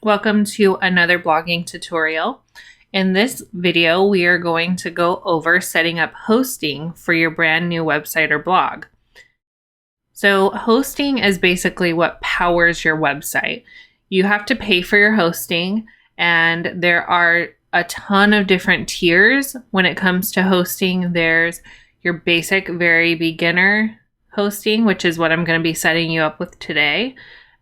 Welcome to another blogging tutorial. In this video, we are going to go over setting up hosting for your brand new website or blog. So hosting is basically what powers your website. You have to pay for your hosting, and there are a ton of different tiers when it comes to hosting. There's your basic, very beginner hosting, which is what I'm going to be setting you up with today.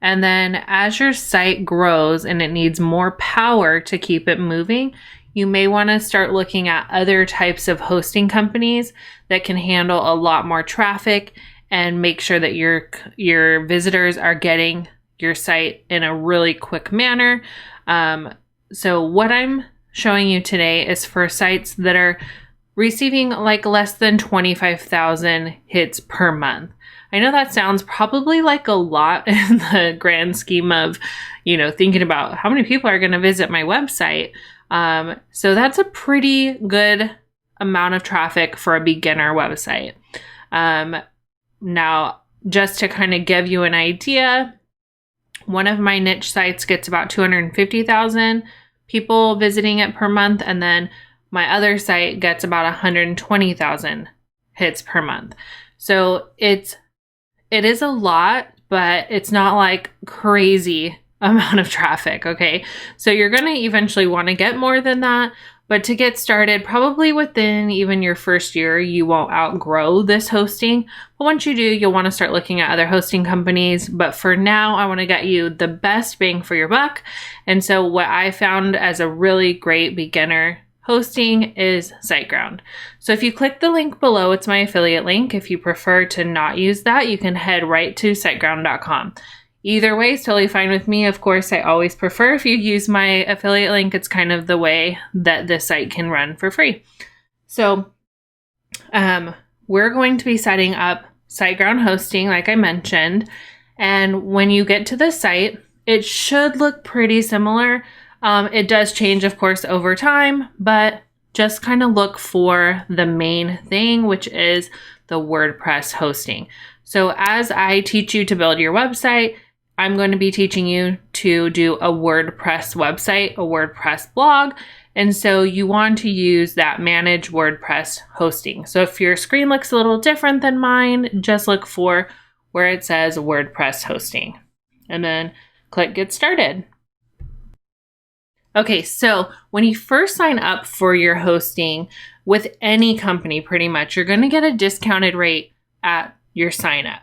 And then as your site grows and it needs more power to keep it moving, you may want to start looking at other types of hosting companies that can handle a lot more traffic and make sure that your visitors are getting your site in a really quick manner. So what I'm showing you today is for sites that are receiving like less than 25,000 hits per month. I know that sounds probably like a lot in the grand scheme of, thinking about how many people are going to visit my website. So that's a pretty good amount of traffic for a beginner website. Now, just to kind of give you an idea, one of my niche sites gets about 250,000 people visiting it per month, and then my other site gets about 120,000 hits per month. So it is a lot, but it's not like crazy amount of traffic, okay? So you're going to eventually want to get more than that, but to get started, probably within even your first year, you won't outgrow this hosting. But once you do, you'll want to start looking at other hosting companies. But for now, I want to get you the best bang for your buck. And so what I found as a really great beginner hosting is Siteground. So if you click the link below, it's my affiliate link. If you prefer to not use that, you can head right to siteground.com. Either way is totally fine with me. Of course, I always prefer if you use my affiliate link. It's kind of the way that this site can run for free. So we're going to be setting up Siteground hosting, like I mentioned. And when you get to the site, it should look pretty similar. It does change, of course, over time, but just kind of look for the main thing, which is the WordPress hosting. So as I teach you to build your website, I'm going to be teaching you to do a WordPress website, a WordPress blog. And so you want to use that manage WordPress hosting. So if your screen looks a little different than mine, just look for where it says WordPress hosting and then click get started. Okay, so when you first sign up for your hosting with any company, pretty much, you're going to get a discounted rate at your sign up.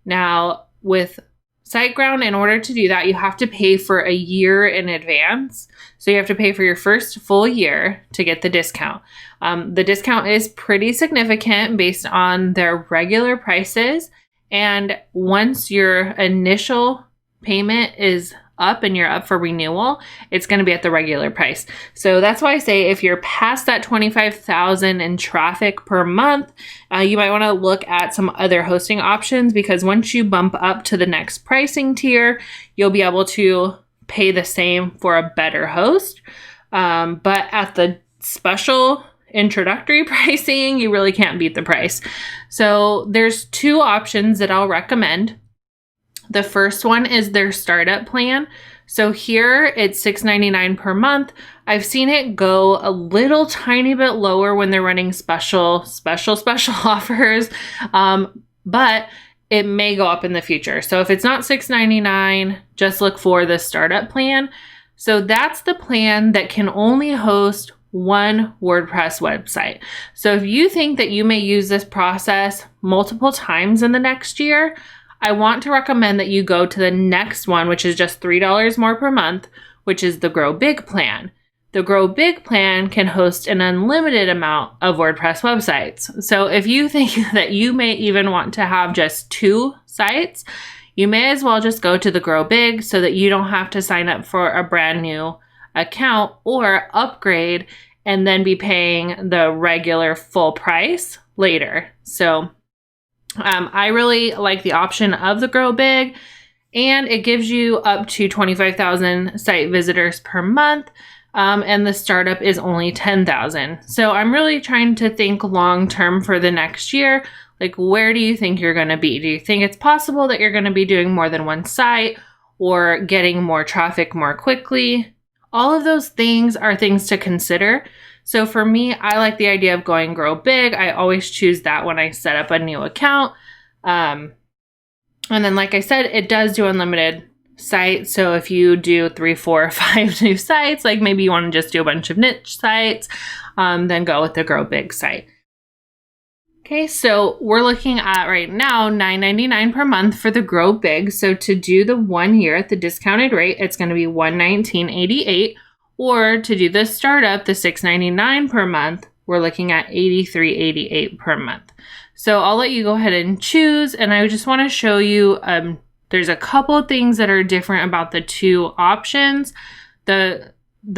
Now, with Siteground, in order to do that, you have to pay for a year in advance. So you have to pay for your first full year to get the discount. The discount is pretty significant based on their regular prices. And once your initial payment is up and you're up for renewal, it's going to be at the regular price. So that's why I say if you're past that 25,000 in traffic per month, you might want to look at some other hosting options, because once you bump up to the next pricing tier, you'll be able to pay the same for a better host. But at the special introductory pricing, you really can't beat the price. So there's two options that I'll recommend. The first one is their startup plan. So here it's $6.99 per month. I've seen it go a little tiny bit lower when they're running special offers, but it may go up in the future. So if it's not $6.99, just look for the startup plan. So that's the plan that can only host one WordPress website. So if you think that you may use this process multiple times in the next year, I want to recommend that you go to the next one, which is just $3 more per month, which is the Grow Big plan. The Grow Big plan can host an unlimited amount of WordPress websites. So if you think that you may even want to have just 2 sites, you may as well just go to the Grow Big so that you don't have to sign up for a brand new account or upgrade and then be paying the regular full price later. So I really like the option of the Grow Big, and it gives you up to 25,000 site visitors per month, and the startup is only 10,000. So I'm really trying to think long term for the next year. Like, where do you think you're going to be? Do you think it's possible that you're going to be doing more than one site? or getting more traffic more quickly. All of those things are things to consider. So for me, I like the idea of going grow big. I always choose that when I set up a new account. And then, like I said, it does do unlimited sites. So if you do 3, 4, or 5 new sites, like maybe you want to just do a bunch of niche sites, then go with the grow big site. Okay, so we're looking at right now $9.99 per month for the grow big. So to do the 1 year at the discounted rate, it's going to be $119.88. Or to do the startup, the $6.99 per month, we're looking at $83.88 per month. So I'll let you go ahead and choose. And I just want to show you, there's a couple of things that are different about the two options. The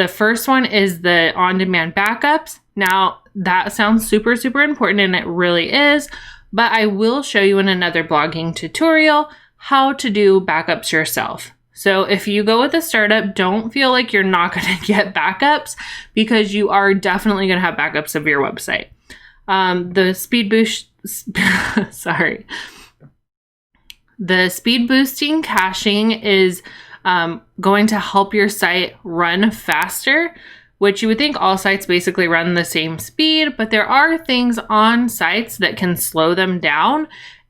first one is the on-demand backups. Now, that sounds super, super important, and it really is, but I will show you in another blogging tutorial how to do backups yourself. So if you go with a startup, don't feel like you're not going to get backups, because you are definitely going to have backups of your website. The speed boosting caching is going to help your site run faster, which you would think all sites basically run the same speed, but there are things on sites that can slow them down,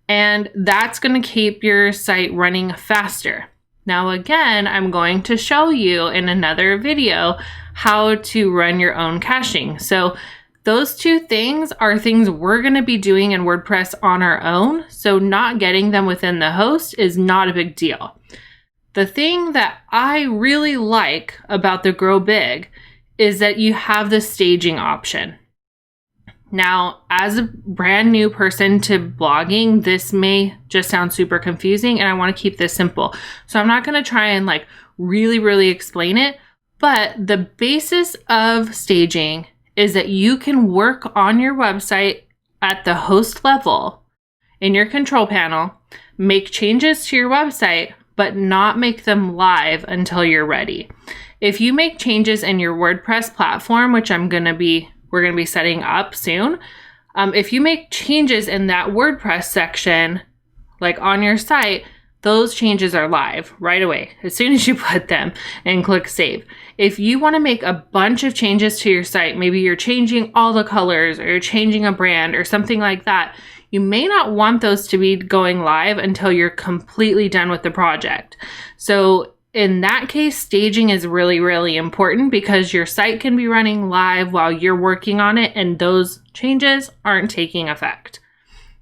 and that's going to keep your site running faster. Now, again, I'm going to show you in another video how to run your own caching. So those two things are things we're going to be doing in WordPress on our own. So not getting them within the host is not a big deal. The thing that I really like about the Grow Big is that you have the staging option. Now, as a brand new person to blogging, this may just sound super confusing, and I want to keep this simple. So I'm not going to try and really explain it, but the basis of staging is that you can work on your website at the host level in your control panel, make changes to your website, but not make them live until you're ready. If you make changes in your WordPress platform, which we're going to be setting up soon, if you make changes in that WordPress section, like on your site, those changes are live right away as soon as you put them and click save. If you want to make a bunch of changes to your site, maybe you're changing all the colors or you're changing a brand or something like that, you may not want those to be going live until you're completely done with the project. So in that case, staging is really important, because your site can be running live while you're working on it and those changes aren't taking effect.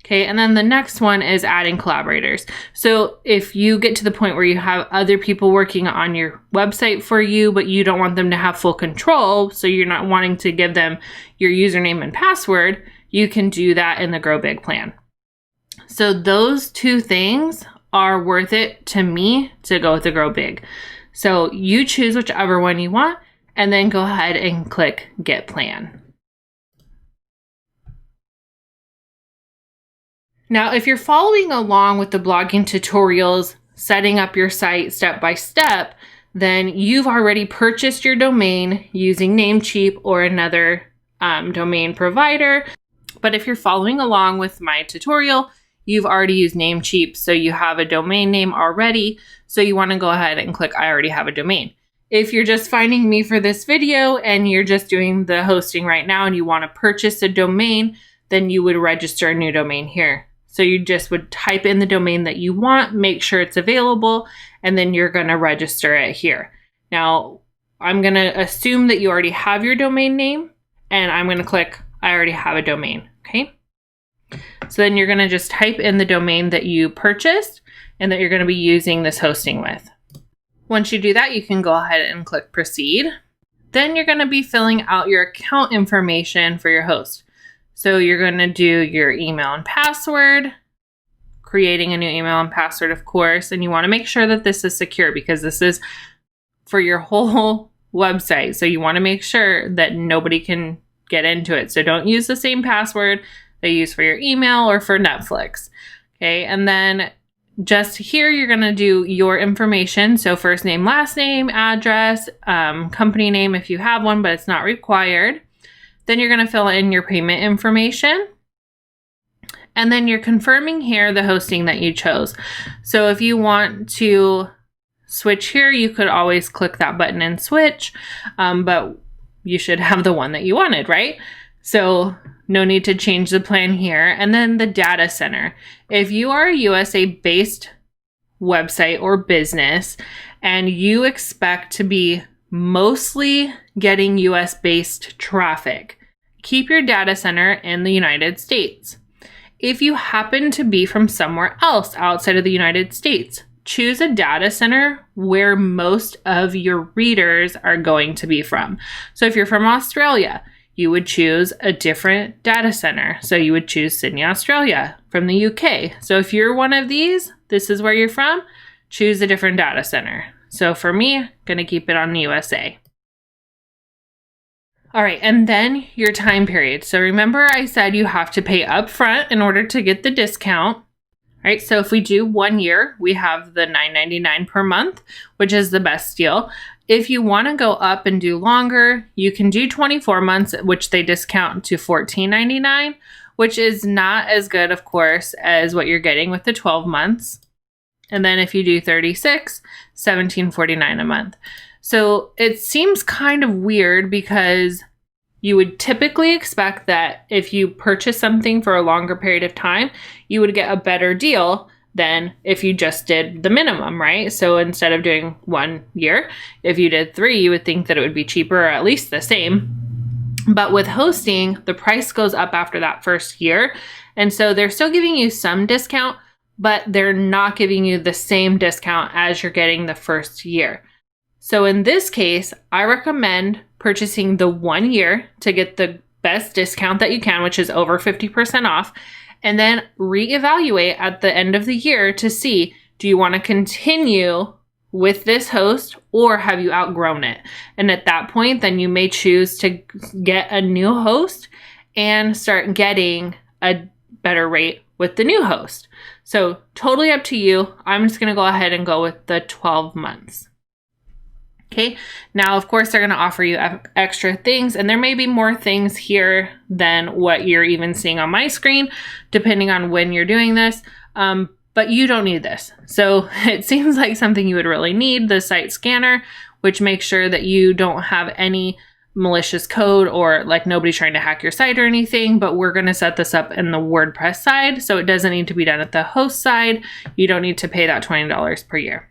Okay, and then the next one is adding collaborators. So if you get to the point where you have other people working on your website for you, but you don't want them to have full control, so you're not wanting to give them your username and password, you can do that in the Grow Big plan. So those two things are worth it to me to go with the Grow Big. So you choose whichever one you want, and then go ahead and click Get Plan. Now, if you're following along with the blogging tutorials, setting up your site step by step, then you've already purchased your domain using Namecheap or another domain provider. But if you're following along with my tutorial, you've already used Namecheap, so you have a domain name already, so you want to go ahead and click I already have a domain. If you're just finding me for this video and you're just doing the hosting right now and you want to purchase a domain, then you would register a new domain here. So you just would type in the domain that you want, make sure it's available, and then you're going to register it here. Now, I'm going to assume that you already have your domain name, and I'm going to click I already have a domain, okay? So then you're going to just type in the domain that you purchased and that you're going to be using this hosting with. Once you do that, you can go ahead and click Proceed. Then you're going to be filling out your account information for your host. So you're going to do your email and password, creating a new email and password, of course, and you want to make sure that this is secure, because this is for your whole website. So you want to make sure that nobody can get into it. So don't use the same password they use for your email or for Netflix. Okay, and then just here, you're going to do your information. So first name, last name, address, company name if you have one, but it's not required. Then you're going to fill in your payment information. And then you're confirming here the hosting that you chose. So if you want to switch here, you could always click that button and switch, but you should have the one that you wanted, right? So no need to change the plan here. And then the data center. If you are a USA-based website or business and you expect to be mostly getting US-based traffic, keep your data center in the United States. If you happen to be from somewhere else outside of the United States, choose a data center where most of your readers are going to be from. So if you're from Australia, you would choose a different data center. So you would choose Sydney, Australia from the UK. So if you're one of these, this is where you're from, choose a different data center. So for me, I'm going to keep it on the USA. All right, and then your time period. So remember I said you have to pay upfront in order to get the discount. All right, so if we do 1 year, we have the $9.99 per month, which is the best deal. If you want to go up and do longer, you can do 24 months, which they discount to $14.99, which is not as good, of course, as what you're getting with the 12 months. And then if you do 36, $17.49 a month. So it seems kind of weird because you would typically expect that if you purchase something for a longer period of time, you would get a better deal than if you just did the minimum, right? So instead of doing 1 year, if you did 3, you would think that it would be cheaper or at least the same. But with hosting, the price goes up after that first year. And so they're still giving you some discount, but they're not giving you the same discount as you're getting the first year. So in this case, I recommend purchasing the 1 year to get the best discount that you can, which is over 50% off, and then reevaluate at the end of the year to see, do you want to continue with this host or have you outgrown it? And at that point, then you may choose to get a new host and start getting a better rate with the new host. So totally up to you. I'm just going to go ahead and go with the 12 months. Okay, now of course they're going to offer you extra things, and there may be more things here than what you're even seeing on my screen, depending on when you're doing this, but you don't need this. So it seems like something you would really need, the site scanner, which makes sure that you don't have any malicious code or like nobody's trying to hack your site or anything, but we're going to set this up in the WordPress side, so it doesn't need to be done at the host side. You don't need to pay that $20 per year.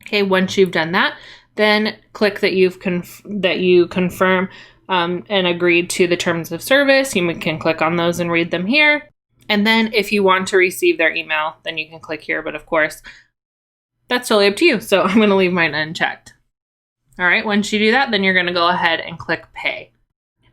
Okay, once you've done that, then click that you confirm and agreed to the terms of service. You can click on those and read them here. And then if you want to receive their email, then you can click here. But of course, that's totally up to you. So I'm going to leave mine unchecked. All right, once you do that, then you're going to go ahead and click pay.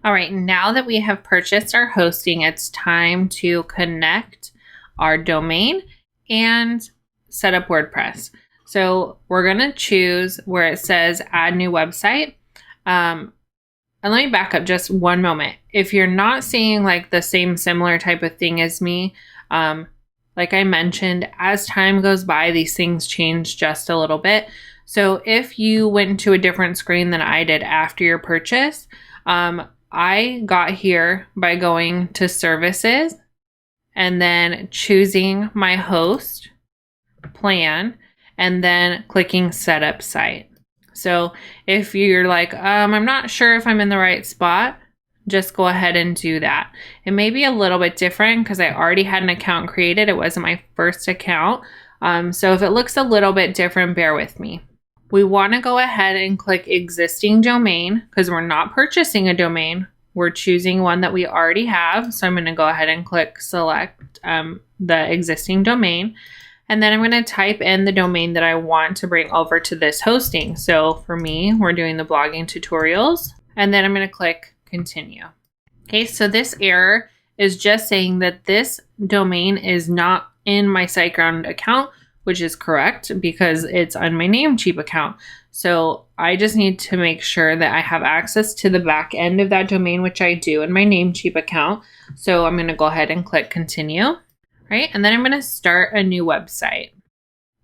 All right, now that we have purchased our hosting, it's time to connect our domain and set up WordPress. So we're going to choose where it says add new website. And let me back up just one moment. If you're not seeing like the same similar type of thing as me, like I mentioned, as time goes by, these things change just a little bit. So if you went to a different screen than I did after your purchase, I got here by going to services and then choosing my host plan, and then clicking setup site. So if you're like, I'm not sure if I'm in the right spot, just go ahead and do that. It may be a little bit different because I already had an account created. It wasn't my first account. So if it looks a little bit different, bear with me. We want to go ahead and click existing domain because we're not purchasing a domain. We're choosing one that we already have. So I'm going to go ahead and click select the existing domain. And then I'm going to type in the domain that I want to bring over to this hosting. So for me, we're doing the blogging tutorials. And then I'm going to click continue. Okay, so this error is just saying that this domain is not in my Siteground account, which is correct because it's on my Namecheap account. So I just need to make sure that I have access to the back end of that domain, which I do in my Namecheap account. So I'm going to go ahead and click continue. Right? And then I'm going to start a new website.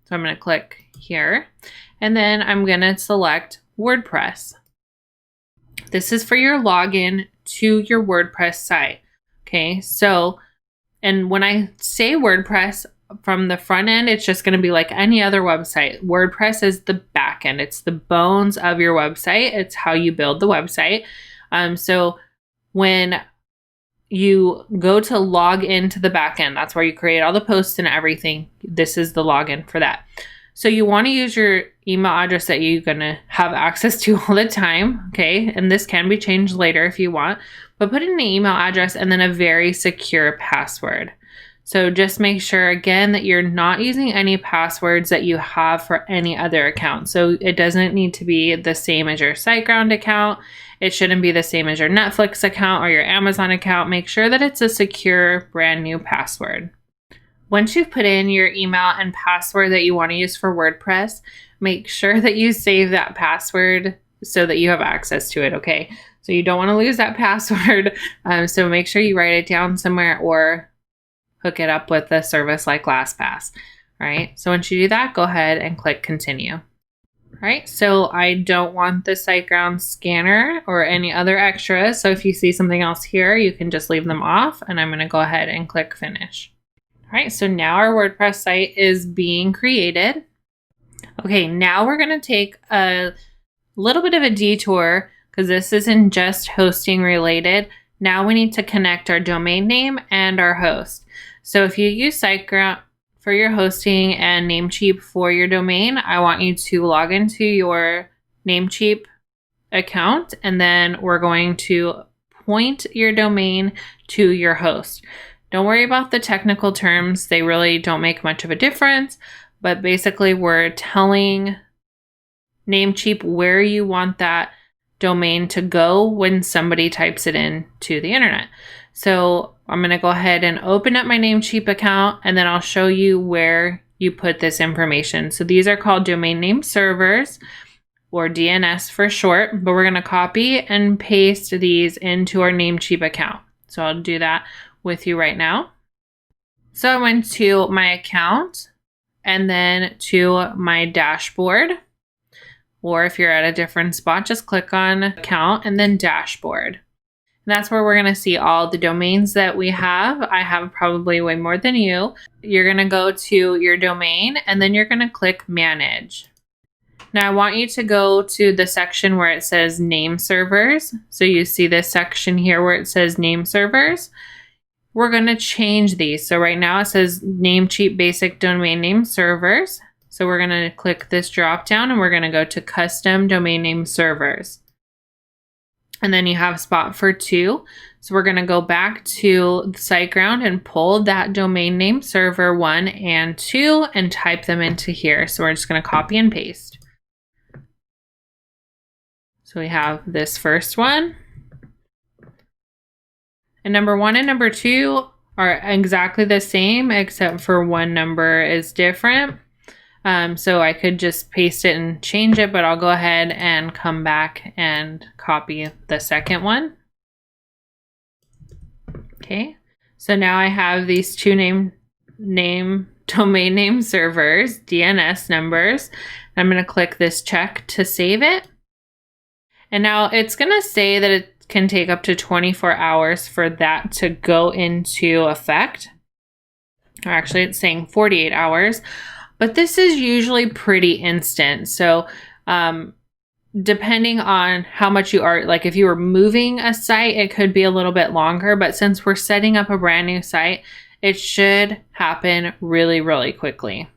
So I'm going to click here, and then I'm going to select WordPress. This is for your login to your WordPress site. Okay, so, and when I say WordPress, from the front end, it's just going to be like any other website. WordPress is the back end. It's the bones of your website. It's how you build the website. So when you go to log into the back end, that's where you create all the posts and everything. This is the login for that. So you want to use your email address that you're going to have access to all the time, okay? And this can be changed later if you want, but put in an email address and then a very secure password. So just make sure, again, that you're not using any passwords that you have for any other account. So it doesn't need to be the same as your Siteground account. It shouldn't be the same as your Netflix account or your Amazon account. Make sure that it's a secure, brand new password. Once you've put in your email and password that you want to use for WordPress, make sure that you save that password so that you have access to it, okay? So you don't want to lose that password. So make sure you write it down somewhere or hook it up with a service like LastPass, right? So once you do that, go ahead and click continue. All right, so I don't want the Siteground scanner or any other extras. So if you see something else here, you can just leave them off, and I'm going to go ahead and click finish. All right, so now our WordPress site is being created. Okay, now we're going to take a little bit of a detour because this isn't just hosting related. Now we need to connect our domain name and our host. So if you use Siteground for your hosting and Namecheap for your domain, I want you to log into your Namecheap account, and then we're going to point your domain to your host. Don't worry about the technical terms. They really don't make much of a difference, but basically we're telling Namecheap where you want that domain to go when somebody types it in to the internet. So I'm going to go ahead and open up my Namecheap account, and then I'll show you where you put this information. So these are called domain name servers, or DNS for short, but we're going to copy and paste these into our Namecheap account. So I'll do that with you right now. So I went to my account and then to my dashboard, or if you're at a different spot, just click on account and then dashboard. And that's where we're going to see all the domains that we have. I have probably way more than you. You're going to go to your domain and then you're going to click manage. Now I want you to go to the section where it says name servers. So you see this section here where it says name servers. We're going to change these. So right now it says Namecheap basic domain name servers. So we're going to click this drop down and we're going to go to custom domain name servers. And then you have a spot for 2. So we're going to go back to Siteground and pull that domain name server 1 and 2 and type them into here. So we're just going to copy and paste. So we have this first one. And number 1 and number 2 are exactly the same, except for one number is different. So I could just paste it and change it, but I'll go ahead and come back and copy the second one. Okay, so now I have these two domain name servers, DNS numbers. I'm going to click this check to save it. And now it's going to say that it can take up to 24 hours for that to go into effect. Or actually, it's saying 48 hours. But this is usually pretty instant. So depending on how much you are, like if you were moving a site, it could be a little bit longer. But since we're setting up a brand new site, it should happen really, really quickly.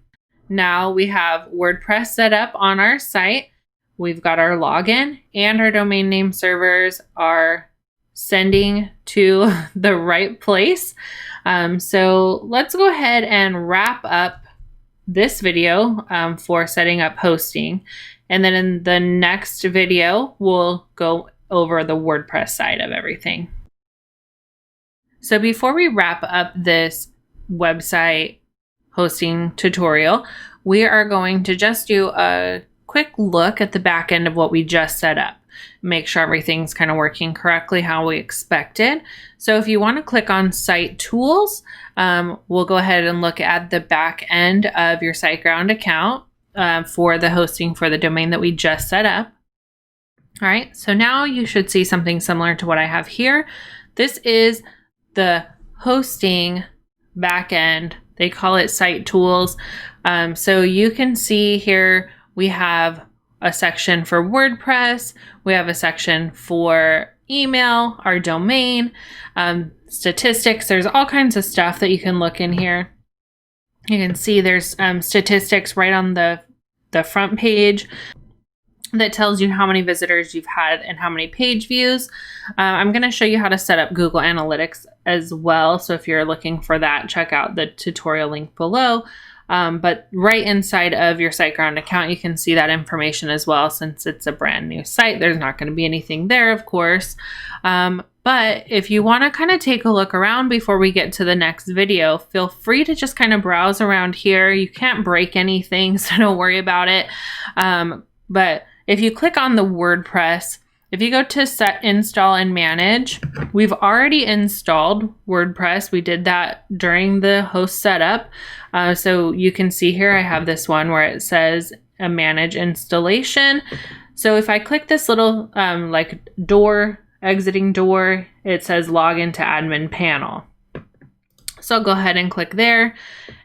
Now we have WordPress set up on our site. We've got our login and our domain name servers are sending to the right place. So let's go ahead and wrap up this video for setting up hosting. And then in the next video, we'll go over the WordPress side of everything. So before we wrap up this website hosting tutorial, we are going to just do a quick look at the back end of what we just set up. Make sure everything's kind of working correctly how we expected. So if you want to click on Site Tools, we'll go ahead and look at the back end of your Siteground account for the hosting for the domain that we just set up. All right, so now you should see something similar to what I have here. This is the hosting back end They call it Site Tools. So you can see here we have a section for WordPress. We have a section for email, our domain, statistics. There's all kinds of stuff that you can look in here. You can see there's statistics right on the front page that tells you how many visitors you've had and how many page views. I'm going to show you how to set up Google Analytics as well. So if you're looking for that, check out the tutorial link below. But right inside of your Siteground account, you can see that information as well. Since it's a brand new site, there's not going to be anything there, of course. But if you want to kind of take a look around before we get to the next video, feel free to just kind of browse around here. You can't break anything, so don't worry about it. But if you click on the WordPress, if you go to Set, Install, and Manage, we've already installed WordPress. We did that during the host setup. So you can see here, I have this one where it says Manage Installation. So if I click this little like door, exiting door, it says Log into Admin Panel. So I'll go ahead and click there.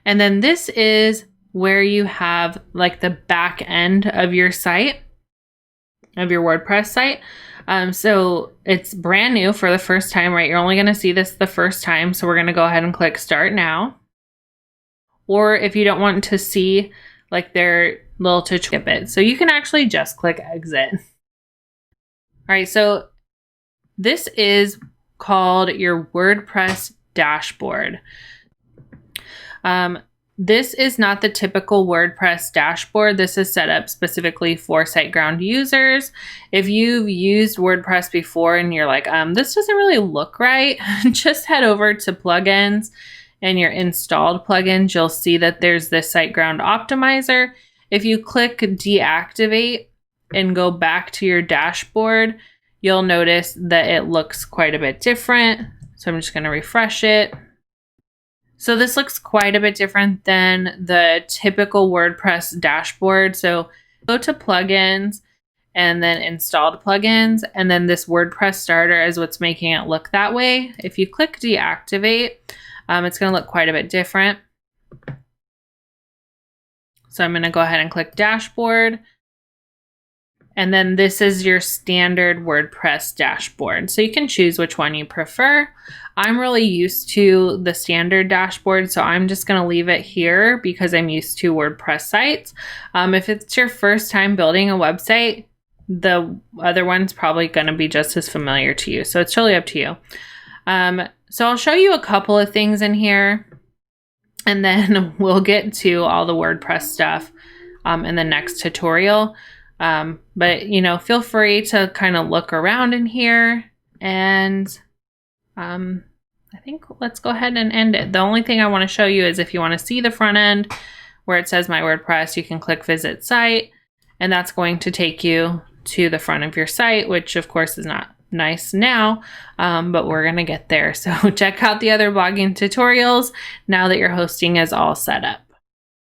And then this is where you have like the back end of your site, of your WordPress site. So it's brand new for the first time, right? You're only going to see this the first time. So we're going to go ahead and click Start Now. Or if you don't want to see like their little tutorial, skip it. So you can actually just click Exit. All right. So this is called your WordPress Dashboard. This is not the typical WordPress dashboard. This is set up specifically for Siteground users. If you've used WordPress before and you're like, this doesn't really look right, just head over to plugins and your installed plugins. You'll see that there's this Siteground optimizer. If you click deactivate and go back to your dashboard, you'll notice that it looks quite a bit different. So I'm just going to refresh it. So this looks quite a bit different than the typical WordPress dashboard. So go to plugins and then installed plugins. And then this WordPress starter is what's making it look that way. If you click deactivate, it's going to look quite a bit different. So I'm going to go ahead and click dashboard. And then this is your standard WordPress dashboard. So you can choose which one you prefer. I'm really used to the standard dashboard, so I'm just going to leave it here because I'm used to WordPress sites. If it's your first time building a website, the other one's probably going to be just as familiar to you. So it's totally up to you. So I'll show you a couple of things in here, and then we'll get to all the WordPress stuff in the next tutorial. But you know, feel free to kind of look around in here, and I think let's go ahead and end it. The only thing I want to show you is if you want to see the front end where it says My WordPress, you can click Visit Site, and that's going to take you to the front of your site, which of course is not nice now, but we're going to get there. So check out the other blogging tutorials now that your hosting is all set up.